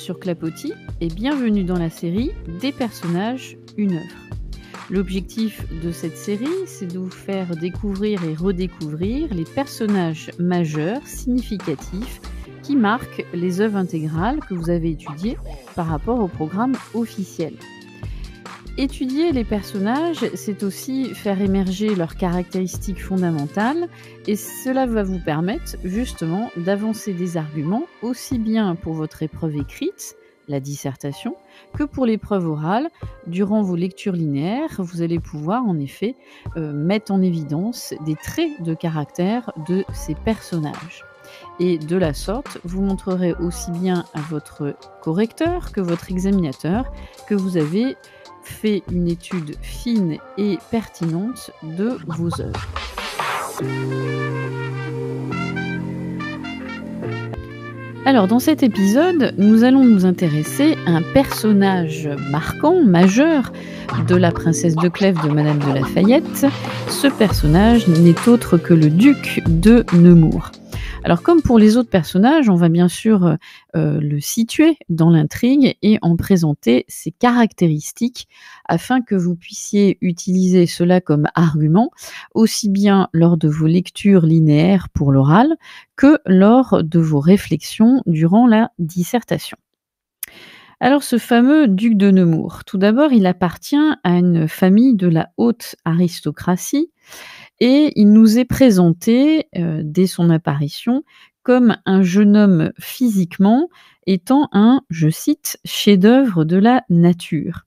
sur Clapotis et bienvenue dans la série Des personnages, une œuvre. L'objectif de cette série, c'est de vous faire découvrir et redécouvrir les personnages majeurs, significatifs, qui marquent les œuvres intégrales que vous avez étudiées par rapport au programme officiel. Étudier les personnages, c'est aussi faire émerger leurs caractéristiques fondamentales et cela va vous permettre justement d'avancer des arguments aussi bien pour votre épreuve écrite, la dissertation, que pour l'épreuve orale. Durant vos lectures linéaires, vous allez pouvoir en effet mettre en évidence des traits de caractère de ces personnages. Et de la sorte, vous montrerez aussi bien à votre correcteur que votre examinateur que vous avez fait une étude fine et pertinente de vos œuvres. Alors, dans cet épisode, nous allons nous intéresser à un personnage marquant, majeur, de la princesse de Clèves de Madame de La Fayette. Ce personnage n'est autre que le duc de Nemours. Alors, comme pour les autres personnages, on va bien sûr le situer dans l'intrigue et en présenter ses caractéristiques afin que vous puissiez utiliser cela comme argument, aussi bien lors de vos lectures linéaires pour l'oral que lors de vos réflexions durant la dissertation. Alors, ce fameux duc de Nemours, tout d'abord, il appartient à une famille de la haute aristocratie et il nous est présenté, dès son apparition, comme un jeune homme physiquement étant un, je cite, « chef-d'œuvre de la nature ».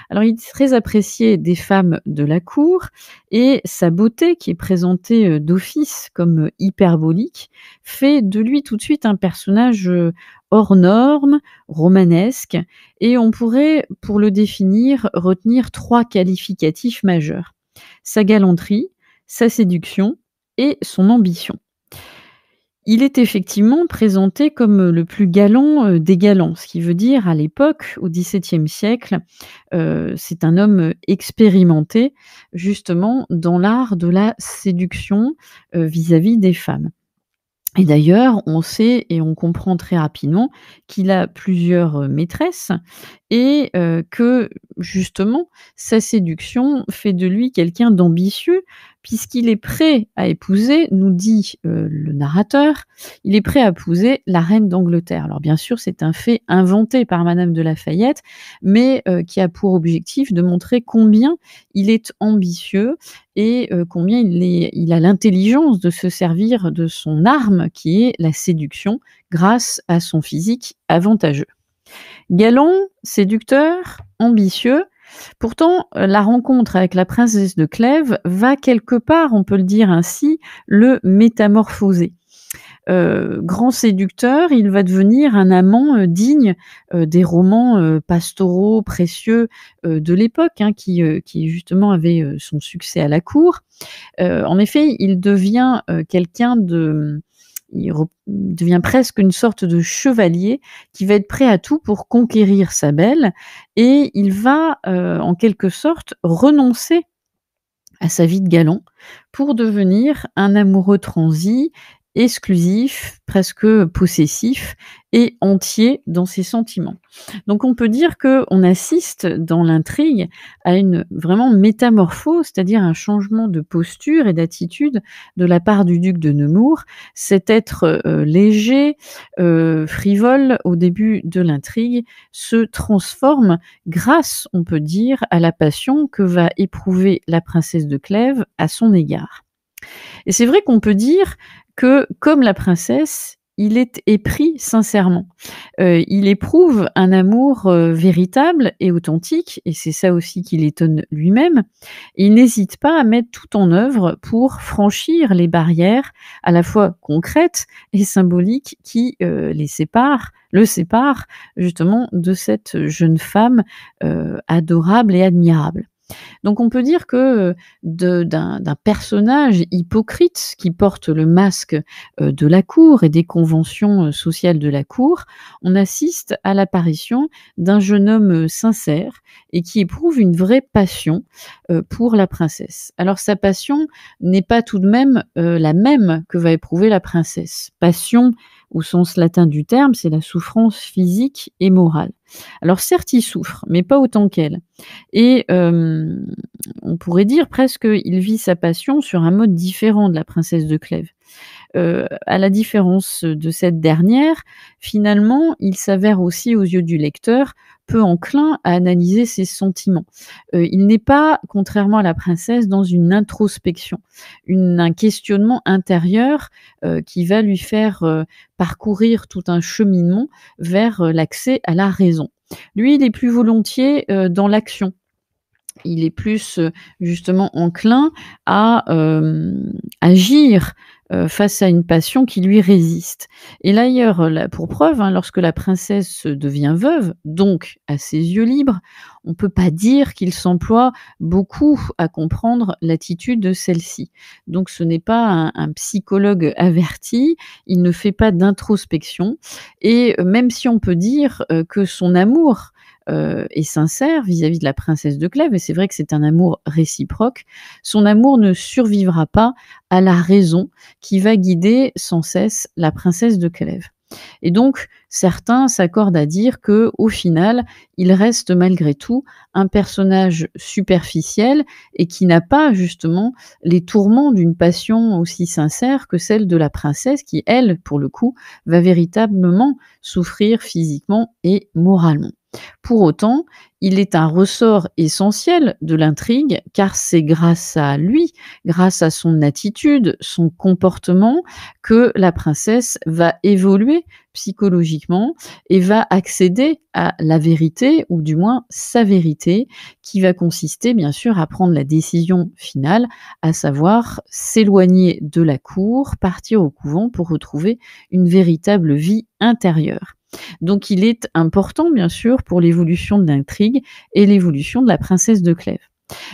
Alors, il est très apprécié des femmes de la cour et sa beauté, qui est présentée d'office comme hyperbolique, fait de lui tout de suite un personnage hors norme, romanesque, et on pourrait, pour le définir, retenir 3 qualificatifs majeurs. Sa galanterie, sa séduction et son ambition. Il est effectivement présenté comme le plus galant des galants, ce qui veut dire à l'époque, au XVIIe siècle, c'est un homme expérimenté justement dans l'art de la séduction vis-à-vis des femmes. Et d'ailleurs, on sait et on comprend très rapidement qu'il a plusieurs maîtresses et que justement sa séduction fait de lui quelqu'un d'ambitieux puisqu'il est prêt à épouser, nous dit le narrateur, il est prêt à épouser la reine d'Angleterre. Alors bien sûr, c'est un fait inventé par Madame de La Fayette, mais qui a pour objectif de montrer combien il est ambitieux et combien il a l'intelligence de se servir de son arme qui est la séduction grâce à son physique avantageux. Galant, séducteur, ambitieux. Pourtant, la rencontre avec la princesse de Clèves va quelque part, on peut le dire ainsi, le métamorphoser. Grand séducteur, il va devenir un amant digne des romans pastoraux précieux de l'époque, qui justement avait son succès à la cour. En effet, il devient il devient presque une sorte de chevalier qui va être prêt à tout pour conquérir sa belle et il va en quelque sorte renoncer à sa vie de galant pour devenir un amoureux transi, exclusif, presque possessif et entier dans ses sentiments. Donc on peut dire qu'on assiste dans l'intrigue à une vraiment métamorphose, c'est-à-dire un changement de posture et d'attitude de la part du duc de Nemours. Cet être léger, frivole au début de l'intrigue se transforme grâce, on peut dire, à la passion que va éprouver la princesse de Clèves à son égard. Et c'est vrai qu'on peut dire que, comme la princesse, il est épris sincèrement. Il éprouve un amour véritable et authentique, et c'est ça aussi qui l'étonne lui-même. Et il n'hésite pas à mettre tout en œuvre pour franchir les barrières à la fois concrètes et symboliques qui le séparent justement de cette jeune femme adorable et admirable. Donc on peut dire que d'un personnage hypocrite qui porte le masque de la cour et des conventions sociales de la cour, on assiste à l'apparition d'un jeune homme sincère et qui éprouve une vraie passion pour la princesse. Alors sa passion n'est pas tout de même la même que va éprouver la princesse. Passion, au sens latin du terme, c'est la souffrance physique et morale. Alors certes, il souffre, mais pas autant qu'elle. Et on pourrait dire presque qu'il vit sa passion sur un mode différent de la princesse de Clèves. À la différence de cette dernière, finalement, il s'avère aussi aux yeux du lecteur peu enclin à analyser ses sentiments. Il n'est pas, contrairement à la princesse, dans une introspection, un questionnement intérieur qui va lui faire parcourir tout un cheminement vers l'accès à la raison. Lui, il est plus volontiers dans l'action. Il est plus justement enclin à agir face à une passion qui lui résiste. Et d'ailleurs, pour preuve, hein, lorsque la princesse devient veuve, donc à ses yeux libres, on ne peut pas dire qu'il s'emploie beaucoup à comprendre l'attitude de celle-ci. Donc ce n'est pas un psychologue averti, il ne fait pas d'introspection, et même si on peut dire que son amour est sincère vis-à-vis de la princesse de Clèves, et c'est vrai que c'est un amour réciproque, son amour ne survivra pas à la raison qui va guider sans cesse la princesse de Clèves. Et donc, certains s'accordent à dire que, au final, il reste malgré tout un personnage superficiel et qui n'a pas justement les tourments d'une passion aussi sincère que celle de la princesse qui, elle, pour le coup, va véritablement souffrir physiquement et moralement. Pour autant, il est un ressort essentiel de l'intrigue, car c'est grâce à lui, grâce à son attitude, son comportement, que la princesse va évoluer psychologiquement et va accéder à la vérité, ou du moins sa vérité, qui va consister bien sûr à prendre la décision finale, à savoir s'éloigner de la cour, partir au couvent pour retrouver une véritable vie intérieure. Donc il est important, bien sûr, pour l'évolution de l'intrigue et l'évolution de la princesse de Clèves.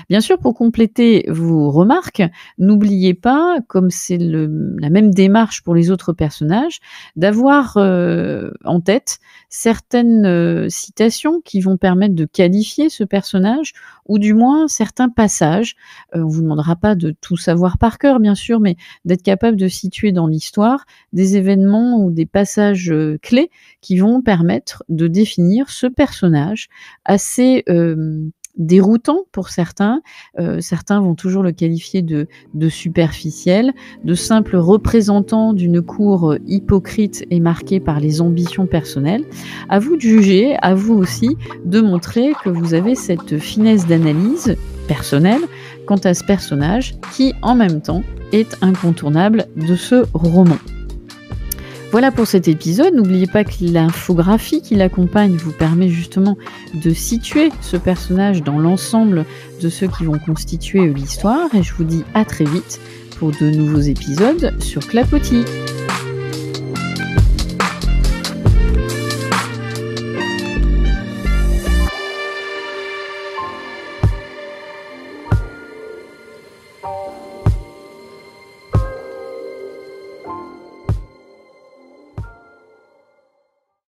Bien sûr, pour compléter vos remarques, n'oubliez pas, comme c'est la même démarche pour les autres personnages, d'avoir en tête certaines citations qui vont permettre de qualifier ce personnage, ou du moins certains passages. On ne vous demandera pas de tout savoir par cœur, bien sûr, mais d'être capable de situer dans l'histoire des événements ou des passages clés qui vont permettre de définir ce personnage assez déroutant pour certains. Certains vont toujours le qualifier de superficiel, de simple représentant d'une cour hypocrite et marquée par les ambitions personnelles. À vous de juger, à vous aussi de montrer que vous avez cette finesse d'analyse personnelle quant à ce personnage qui, en même temps, est incontournable de ce roman. Voilà pour cet épisode. N'oubliez pas que l'infographie qui l'accompagne vous permet justement de situer ce personnage dans l'ensemble de ceux qui vont constituer l'histoire. Et je vous dis à très vite pour de nouveaux épisodes sur Clapotis.